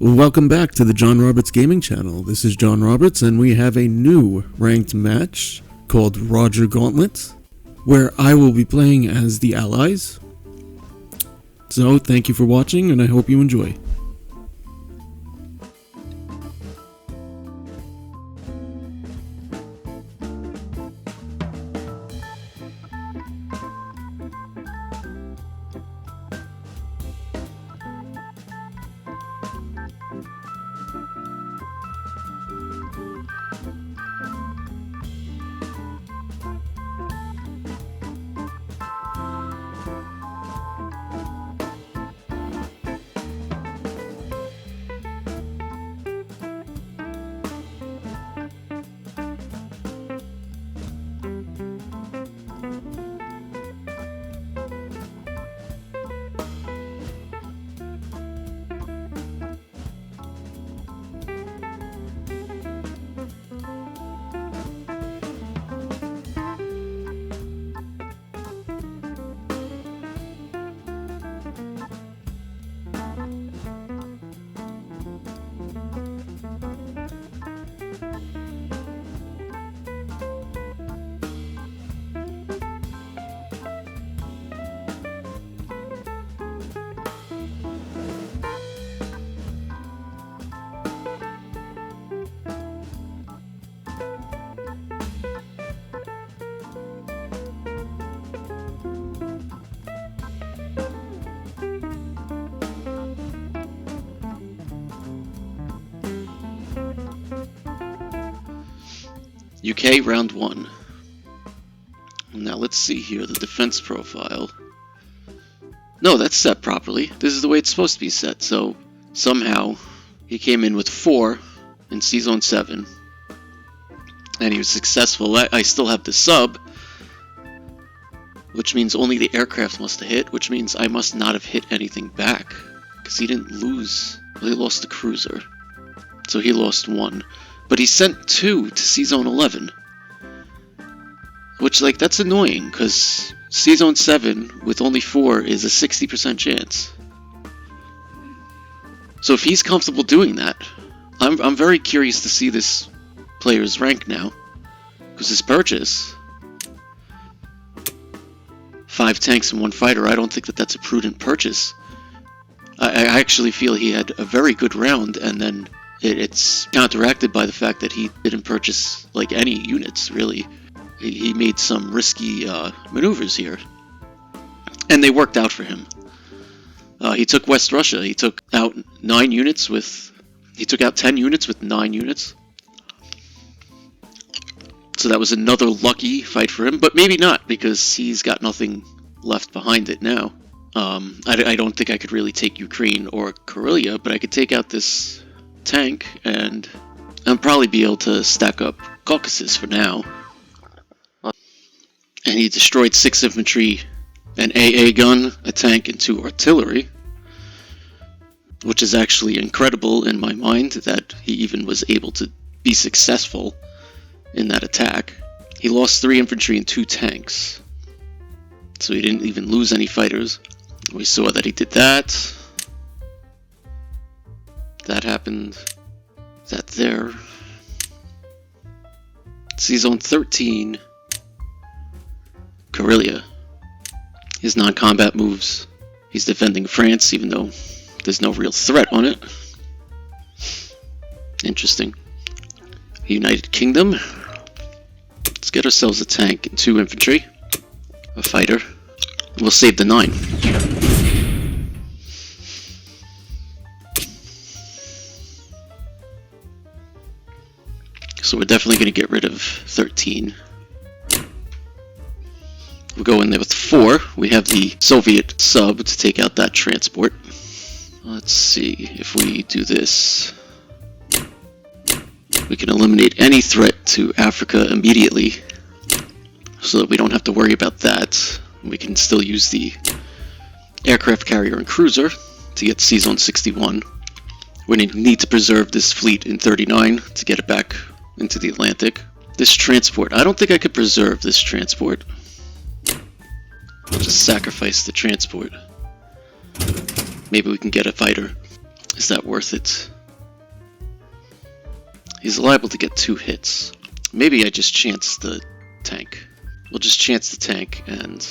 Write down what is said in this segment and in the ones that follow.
Welcome back to the John Roberts Gaming Channel. This is John Roberts, and we have a new ranked match called Roger Gauntlet, where I will be playing as the Allies. So, thank you for watching, and I hope you enjoy. UK round 1. Now let's see here, the defense profile. No, that's set properly. This is the way it's supposed to be set. So somehow he came in with 4 in C-Zone 7. And he was successful. I still have the sub, which means only the aircraft must have hit, which means I must not have hit anything back. Because he didn't lose. Well, he lost the cruiser. So he lost 1. But he sent 2 to C-Zone 11. Which, that's annoying, because C-Zone 7 with only 4 is a 60% chance. So if he's comfortable doing that, I'm very curious to see this player's rank now. Because his purchase, 5 tanks and 1 fighter, I don't think that's a prudent purchase. I actually feel he had a very good round, and then it's counteracted by the fact that he didn't purchase any units, really. He made some risky maneuvers here, and they worked out for him. He took West Russia. He took out 9 units with. He took out 10 units with 9 units. So that was another lucky fight for him, but maybe not, because he's got nothing left behind it now. I don't think I could really take Ukraine or Karelia, but I could take out this tank, and I'll probably be able to stack up Caucasus for now. And he destroyed 6 infantry, an AA gun, a tank, and 2 artillery, which is actually incredible in my mind that he even was able to be successful in that attack. He lost 3 infantry and 2 tanks, so he didn't even lose any fighters. We saw that he did that. That happened. That there. C-Zone 13. Karelia. His non-combat moves. He's defending France, even though there's no real threat on it. Interesting. United Kingdom. Let's get ourselves a tank and 2 infantry. A fighter. We'll save the 9. So we're definitely going to get rid of 13. We'll go in there with 4. We have the Soviet sub to take out that transport. Let's see if we do this. We can eliminate any threat to Africa immediately, so that we don't have to worry about that. We can still use the aircraft carrier and cruiser to get C-Zone 61. We need to preserve this fleet in 39 to get it back into the Atlantic. This transport, I don't think I could preserve this transport. I'll just sacrifice the transport. Maybe we can get a fighter. Is that worth it? He's liable to get 2 hits. Maybe I just chance the tank. We'll just chance the tank and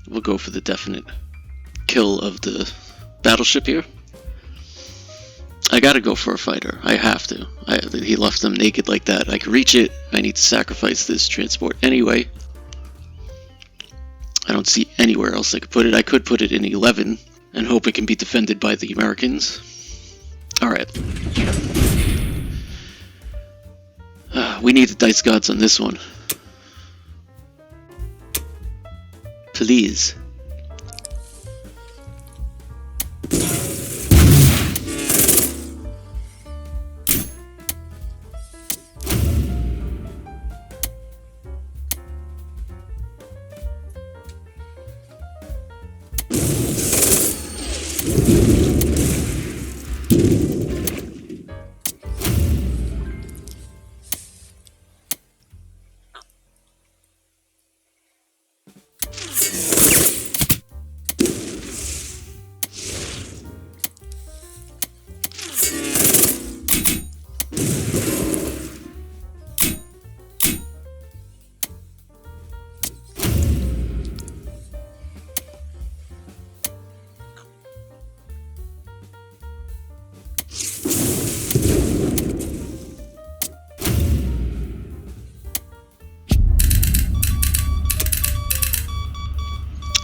we'll go for the definite kill of the battleship here. I gotta go for a fighter. I have to. He left them naked like that. I can reach it. I need to sacrifice this transport anyway. I don't see anywhere else I could put it. I could put it in 11 and hope it can be defended by the Americans. Alright. We need the dice gods on this one. Please.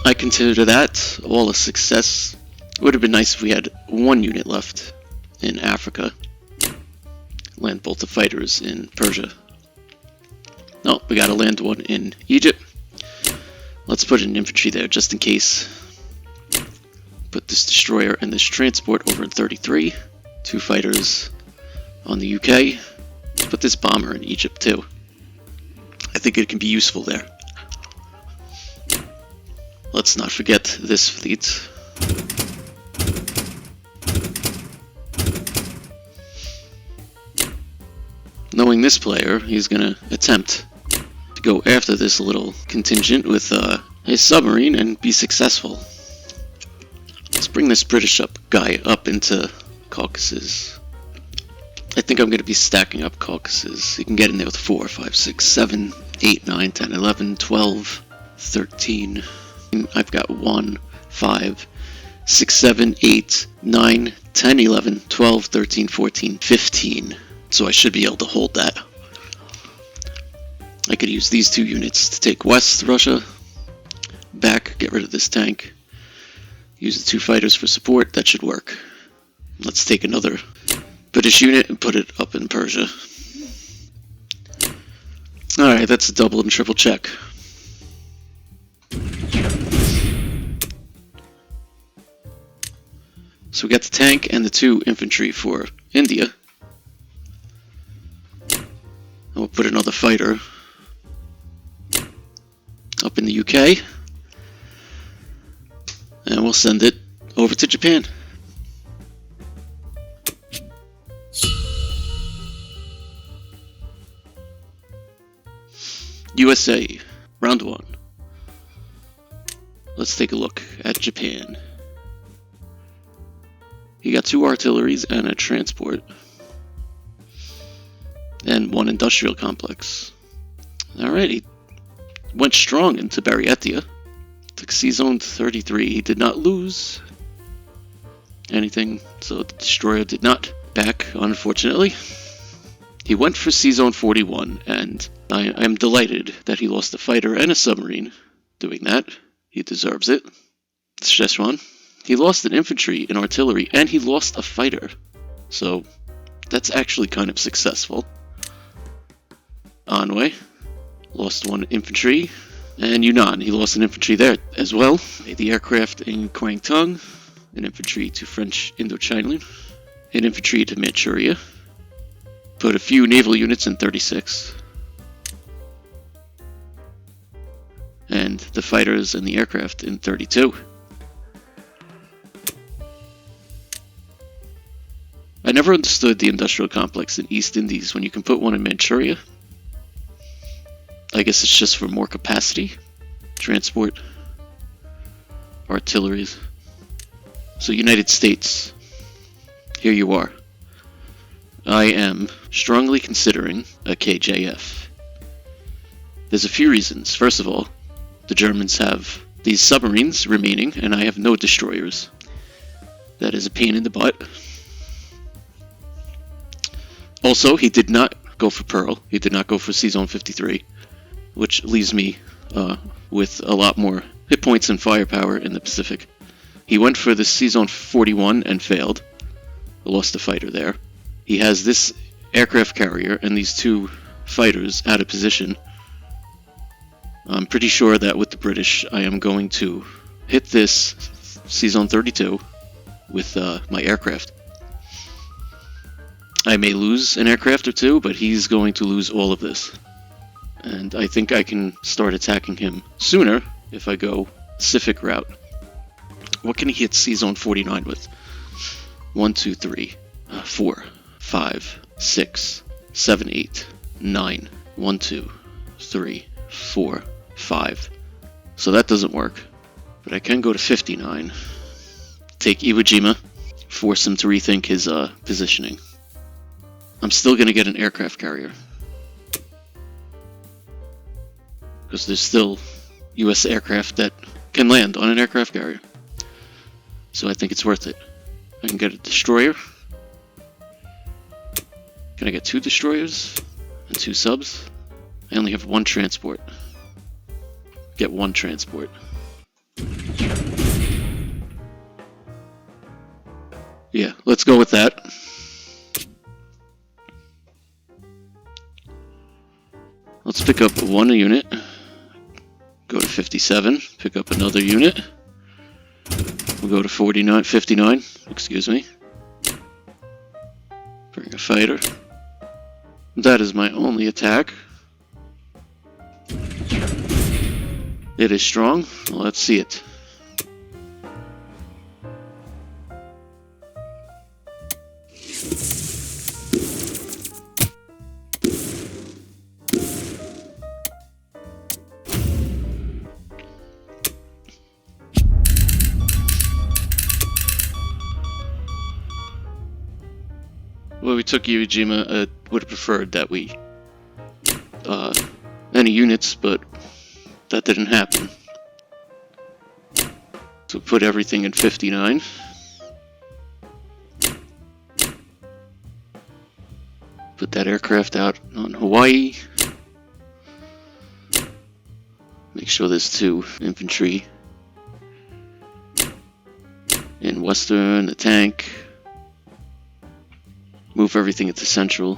I consider that all a success. It would have been nice if we had 1 unit left in Africa. Land both the fighters in Persia. No, we gotta land 1 in Egypt. Let's put an infantry there just in case. Put this destroyer and this transport over in 33. 2 fighters on the UK. Let's put this bomber in Egypt too. I think it can be useful there. Let's not forget this fleet. Knowing this player, he's gonna attempt to go after this little contingent with his submarine and be successful. Let's bring this British guy up into Caucasus. I think I'm gonna be stacking up Caucasus. You can get in there with 4, 5, 6, 7, 8, 9, 10, 11, 12, 13. I've got 1, 5, 6, 7, 8, 9, 10, 11, 12, 13, 14, 15. So I should be able to hold that. I could use these 2 units to take West Russia. Back, get rid of this tank. Use the 2 fighters for support. That should work. Let's take another British unit and put it up in Persia. Alright, that's a double and triple check. So we got the tank and the 2 infantry for India. And we'll put another fighter up in the UK. And we'll send it over to Japan. USA, round 1. Let's take a look at Japan. He got 2 artilleries and a transport. And 1 industrial complex. Alright, he went strong into Barietia. Took C-Zone 33. He did not lose anything, so the destroyer did not back, unfortunately. He went for C-Zone 41, and I am delighted that he lost a fighter and a submarine doing that. He deserves it. Szechuan. He lost an infantry, an artillery, and he lost a fighter. So, that's actually kind of successful. Anhui lost 1 infantry, and Yunnan, he lost an infantry there as well. The aircraft in Kwangtung, an infantry to French Indochina, an infantry to Manchuria. Put a few naval units in 36. And the fighters and the aircraft in 32. I never understood the industrial complex in East Indies when you can put 1 in Manchuria. I guess it's just for more capacity. Transport. Artilleries. So United States. here you are. I am strongly considering a KJF. There's a few reasons. First of all, the Germans have these submarines remaining, and I have no destroyers. That is a pain in the butt. Also, he did not go for Pearl. He did not go for C-Zone 53, which leaves me with a lot more hit points and firepower in the Pacific. He went for the C-Zone 41 and failed. Lost a fighter there. He has this aircraft carrier and these two fighters out of position. I'm pretty sure that with the British, I am going to hit this C-Zone 32 with my aircraft. I may lose an aircraft or two, but he's going to lose all of this. And I think I can start attacking him sooner if I go Pacific route. What can he hit C-Zone 49 with? 1, 2, 3, 4, 5, 6, 7, 8, 9. 1, 2, 3, 4, 5. So that doesn't work. But I can go to 59. Take Iwo Jima. Force him to rethink his positioning. I'm still going to get an aircraft carrier. Because there's still US aircraft that can land on an aircraft carrier. So I think it's worth it. I can get a destroyer. Can I get 2 destroyers and 2 subs? I only have 1 transport. Get 1 transport. Yeah, let's go with that. Let's pick up 1 unit. Go to 57. Pick up another unit. We'll go to 59, excuse me. Bring a fighter. That is my only attack. It is strong. Let's see it. Well, we took Iwo Jima. Would have preferred that we any units, but that didn't happen. So put everything in 59. Put that aircraft out on Hawaii. Make sure there's 2 infantry in Western, a tank. Move everything into Central.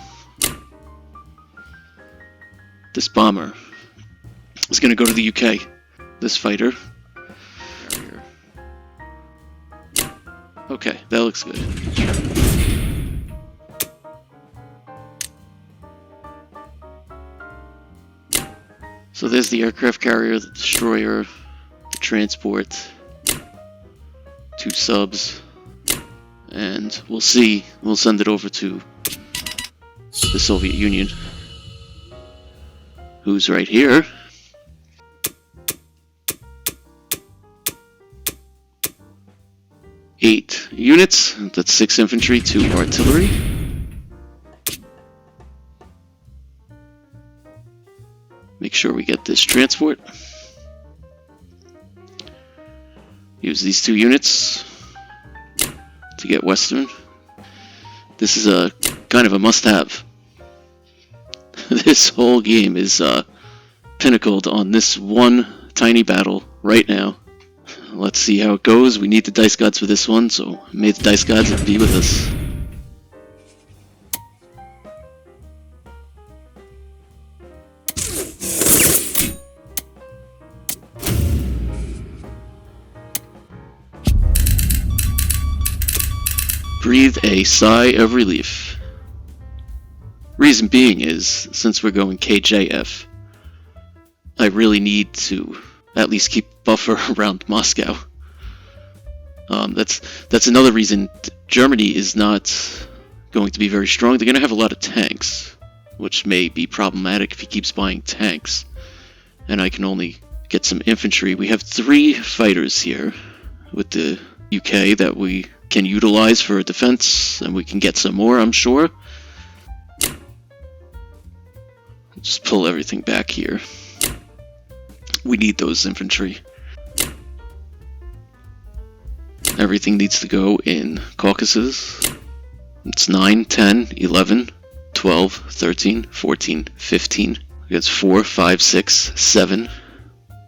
This bomber is going to go to the UK. This fighter. Okay, that looks good. So there's the aircraft carrier, the destroyer, the transport, 2 subs. And we'll see. We'll send it over to the Soviet Union, who's right here. Eight units. That's 6 infantry, 2 artillery. Make sure we get this transport. Use these 2 units to get Western. This is a kind of a must-have. This whole game is pinnacled on this one tiny battle right now. Let's see how it goes. We need the dice gods for this one, so may the dice gods be with us. Breathe a sigh of relief. Reason being is, since we're going KJF, I really need to at least keep buffer around Moscow. That's another reason Germany is not going to be very strong. They're going to have a lot of tanks, which may be problematic if he keeps buying tanks. And I can only get some infantry. We have 3 fighters here with the UK that we can utilize for defense, and we can get some more, I'm sure. Just pull everything back here. We need those infantry. Everything needs to go in Caucasus. It's 9, 10, 11, 12, 13, 14, 15. It's 4, 5, 6, 7,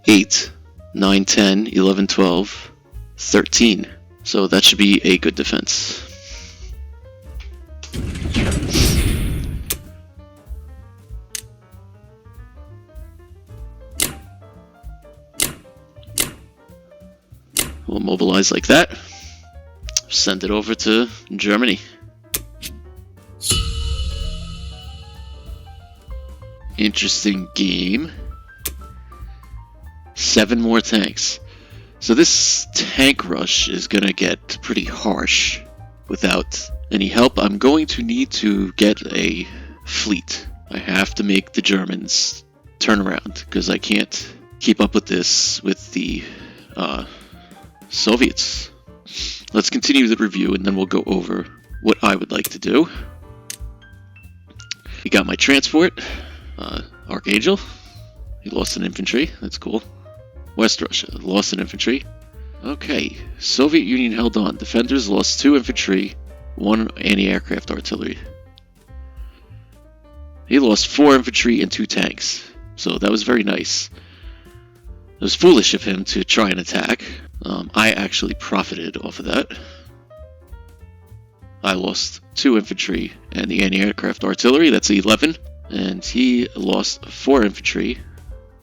8, 9, 10, 11, 12, 13. So that should be a good defense. We'll mobilize like that. Send it over to Germany. Interesting game. 7 more tanks. So this tank rush is gonna get pretty harsh without any help. I'm going to need to get a fleet. I have to make the Germans turn around because I can't keep up with this with the Soviets. Let's continue the review and then we'll go over what I would like to do. We got my transport, Archangel. He lost an infantry, that's cool. West Russia, lost an infantry. Okay, Soviet Union held on. Defenders lost 2 infantry, 1 anti-aircraft artillery. He lost 4 infantry and 2 tanks, so that was very nice. It was foolish of him to try and attack. I actually profited off of that. I lost 2 infantry and the anti-aircraft artillery, that's 11. And he lost 4 infantry,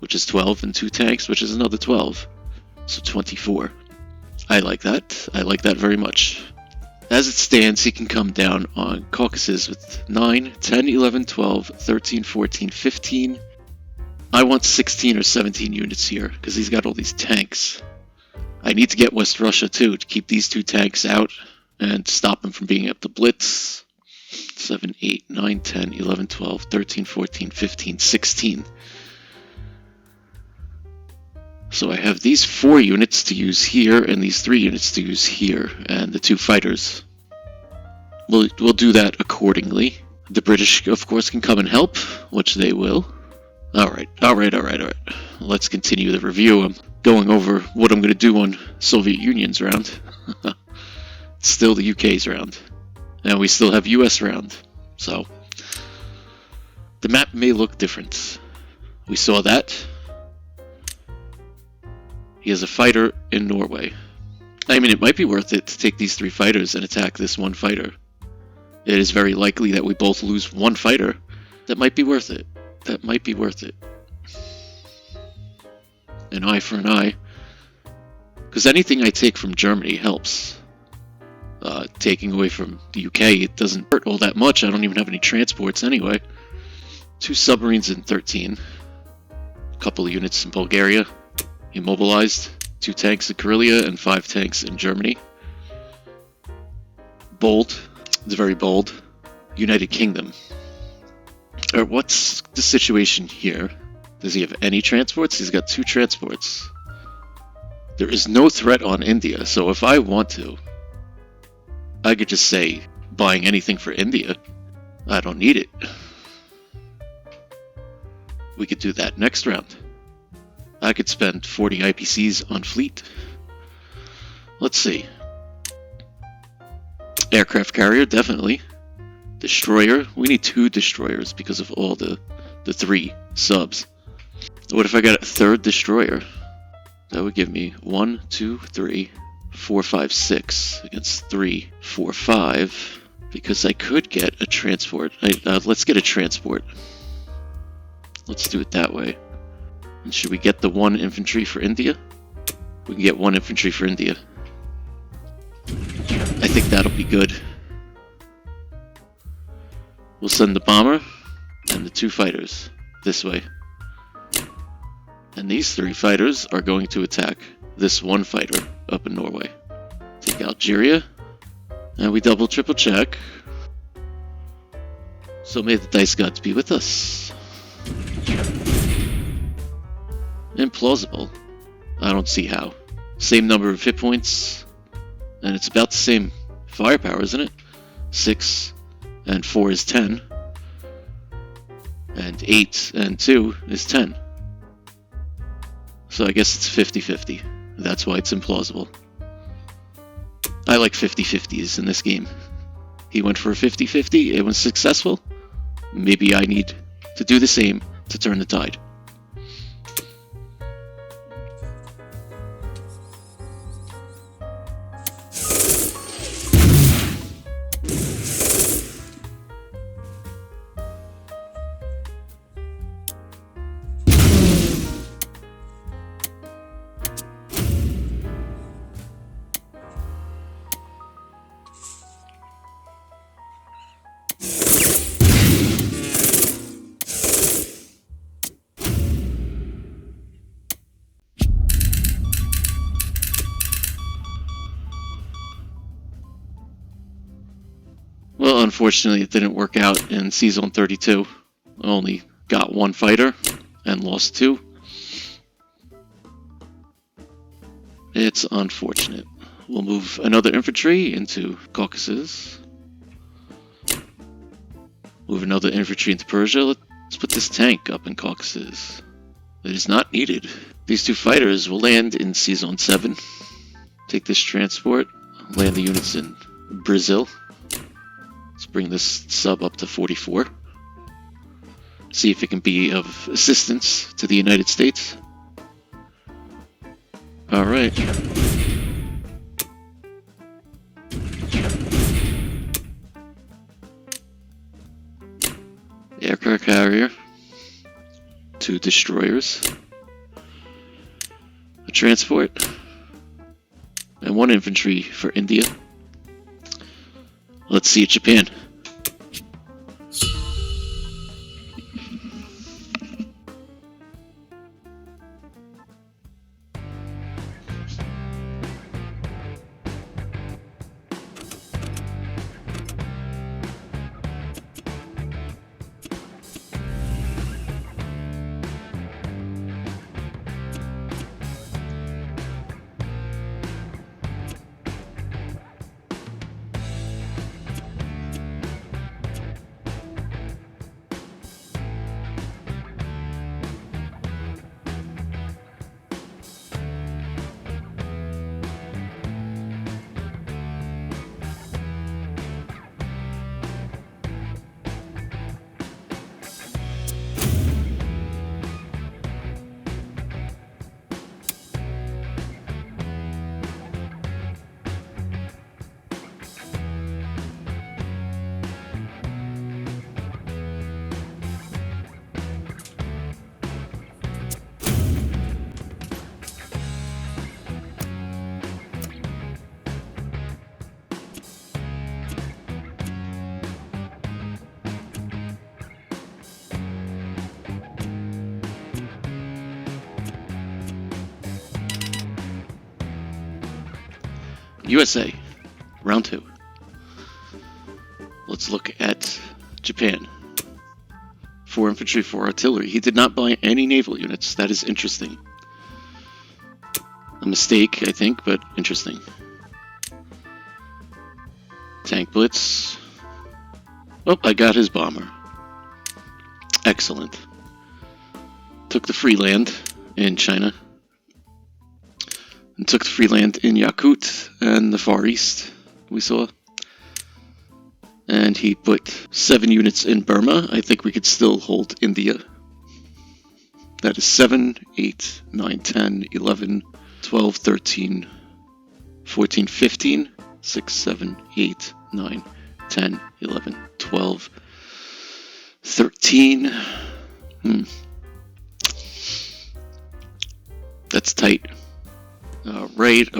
which is 12, and 2 tanks, which is another 12. So 24. I like that. I like that very much. As it stands, he can come down on Caucasus with 9, 10, 11, 12, 13, 14, 15. I want 16 or 17 units here, because he's got all these tanks. I need to get West Russia too, to keep these 2 tanks out and stop them from being able to blitz. 7, 8, 9, 10, 11, 12, 13, 14, 15, 16. So I have these 4 units to use here and these 3 units to use here, and the 2 fighters. We'll do that accordingly. The British, of course, can come and help, which they will. Alright. Let's continue the review. I'm going over what I'm going to do on Soviet Union's round. It's still the UK's round. And we still have US round. So, the map may look different. We saw that. He has a fighter in Norway. I mean, it might be worth it to take these 3 fighters and attack this 1 fighter. It is very likely that we both lose 1 fighter. That might be worth it. That might be worth it. An eye for an eye. Because anything I take from Germany helps. Taking away from the UK, it doesn't hurt all that much. I don't even have any transports anyway. 2 submarines in 13. A couple of units in Bulgaria. Immobilized. 2 tanks in Karelia and 5 tanks in Germany. Bold. It's very bold. United Kingdom. What's the situation here? Does he have any transports? He's got 2 transports. There is no threat on India, so if I want to, I could just say buying anything for India. I don't need it. We could do that next round. I could spend 40 IPCs on fleet. Let's see. Aircraft carrier, definitely. Destroyer, we need 2 destroyers because of all the 3 subs. What if I got a 3rd destroyer? That would give me 1, 2, 3, 4, 5, 6 against 3, 4, 5. Because I could get a transport. Let's get a transport. Let's do it that way. And should we get the 1 infantry for India? We can get 1 infantry for India. I think that'll be good. We'll send the bomber and the 2 fighters this way. And these 3 fighters are going to attack this 1 fighter up in Norway. Take Algeria. And we double triple check. So may the dice gods be with us. Implausible. I don't see how. Same number of hit points. And it's about the same firepower, isn't it? 6 and 4 is 10. And 8 and 2 is 10. So I guess it's 50-50. That's why it's implausible. I like 50-50s in this game. He went for a 50-50, it was successful. Maybe I need to do the same to turn the tide. Well, unfortunately, it didn't work out in Season 32. I only got 1 fighter and lost 2. It's unfortunate. We'll move another infantry into Caucasus. Move another infantry into Persia. Let's put this tank up in Caucasus. It is not needed. These 2 fighters will land in Season 7. Take this transport. Land the units in Brazil. Let's bring this sub up to 44. See if it can be of assistance to the United States. Alright. Aircraft carrier. 2 destroyers. A transport. And 1 infantry for India. Let's see Japan. USA, round 2. Let's look at Japan. 4 infantry, 4 artillery. He did not buy any naval units. That is interesting. A mistake, I think, but interesting. Tank blitz. Oh, I got his bomber. Excellent. Took the free land in China. And took the free land in Yakut and the Far East, we saw. And he put 7 units in Burma. I think we could still hold India. That is 7, 8, 9, 10, 11, 12, 13, 14, 15, 6, 7, 8, 9, 10, 11, 12, 13. That's tight. Alright.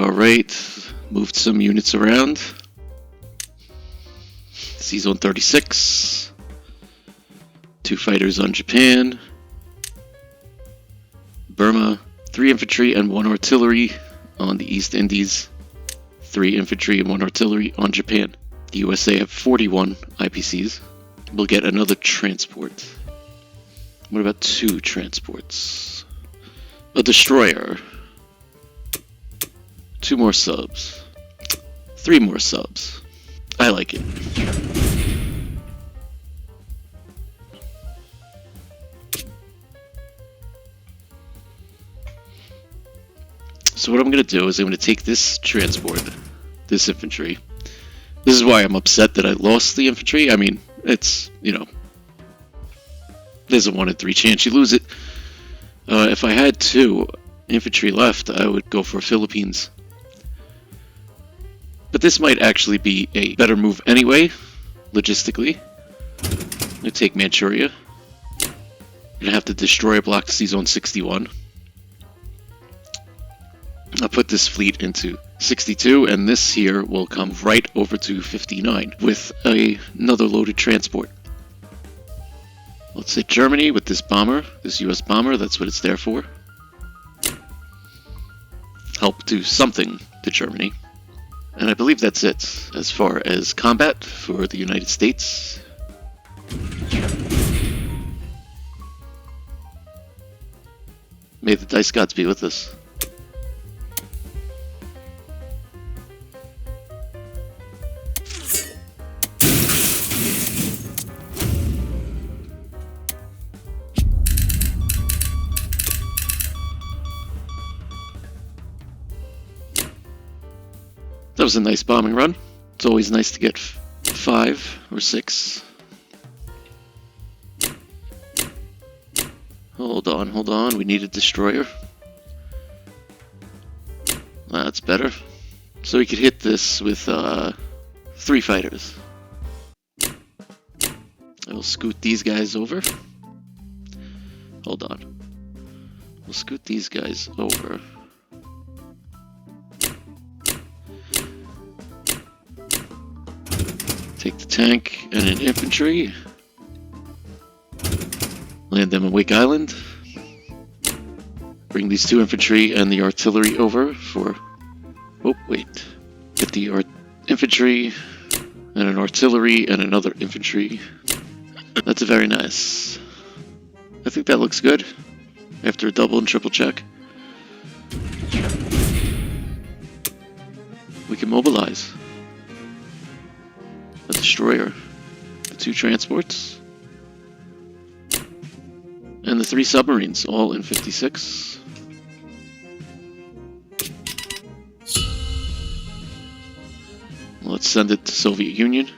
Moved some units around. Season 36. 2 fighters on Japan. Burma. 3 infantry and 1 artillery on the East Indies. 3 infantry and 1 artillery on Japan. The USA have 41 IPCs. We'll get another transport. What about 2 transports? A destroyer. 2 more subs. 3 more subs. I like it. So what I'm going to do is I'm going to take this transport, this infantry. This is why I'm upset that I lost the infantry. I mean, it's, you know, there's a 1 in 3 chance you lose it. If I had 2 infantry left, I would go for Philippines. But this might actually be a better move anyway, logistically. I'm going to take Manchuria. I'm going to have to destroy a block to sea zone 61. I'll put this fleet into 62, and this here will come right over to 59 with another loaded transport. Let's hit Germany with this bomber, this US bomber. That's what it's there for. Help do something to Germany. And I believe that's it as far as combat for the United States. May the dice gods be with us. That was a nice bombing run. It's always nice to get 5 or 6. Hold on. We need a destroyer. That's better. So we could hit this with 3 fighters. I'll scoot these guys over. Hold on. We'll scoot these guys over. Take the tank and an infantry. Land them on Wake Island. Bring these 2 infantry and the artillery over for... Oh, wait. Get the infantry and an artillery and another infantry. That's very nice. I think that looks good after a double and triple check. We can mobilize. A destroyer, the 2 transports, and the 3 submarines, all in 56. Let's send it to Soviet Union.